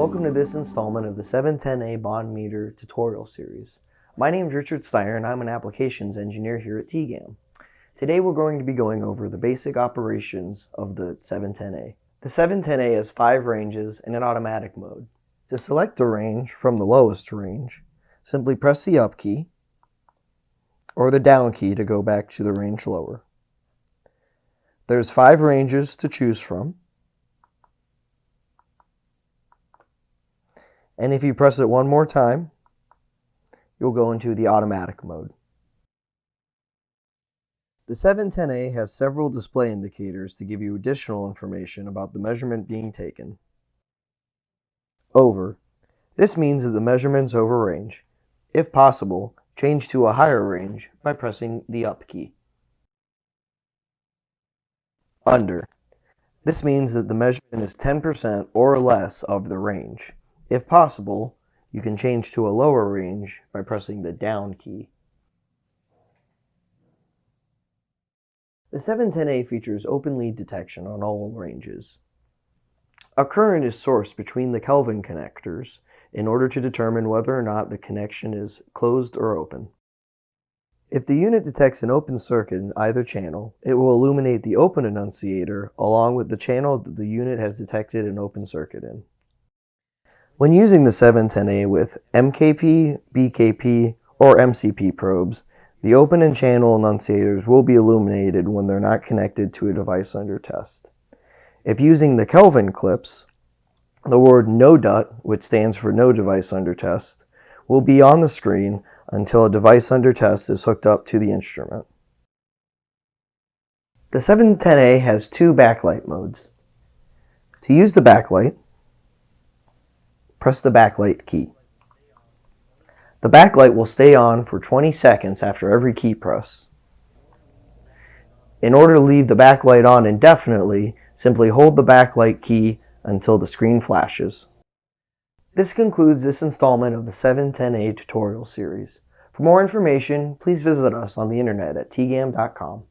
welcome to this installment of the 710A Bond Meter tutorial series. My name is Richard Steiner and I'm an applications engineer here at TEGAM. Today we're going to be going over the basic operations of the 710A. The 710A has 5 ranges and an automatic mode. To select a range from the lowest range, simply press the up key or the down key to go back to the range lower. There's 5 ranges to choose from. And if you press it one more time, you'll go into the automatic mode. The 710A has several display indicators to give you additional information about the measurement being taken. Over. This means that the measurement's over range. If possible, change to a higher range by pressing the up key. Under. This means that the measurement is 10% or less of the range. If possible, you can change to a lower range by pressing the down key. The 710A features open lead detection on all ranges. A current is sourced between the Kelvin connectors in order to determine whether or not the connection is closed or open. If the unit detects an open circuit in either channel, it will illuminate the open annunciator along with the channel that the unit has detected an open circuit in. When using the 710A with MKP, BKP, or MCP probes, the open and channel annunciators will be illuminated when they're not connected to a device under test. If using the Kelvin clips, the word no DUT, which stands for no device under test, will be on the screen until a device under test is hooked up to the instrument. The 710A has 2 backlight modes. To use the backlight, press the backlight key. The backlight will stay on for 20 seconds after every key press. In order to leave the backlight on indefinitely, simply hold the backlight key until the screen flashes. This concludes this installment of the 710A tutorial series. For more information, please visit us on the internet at tegam.com.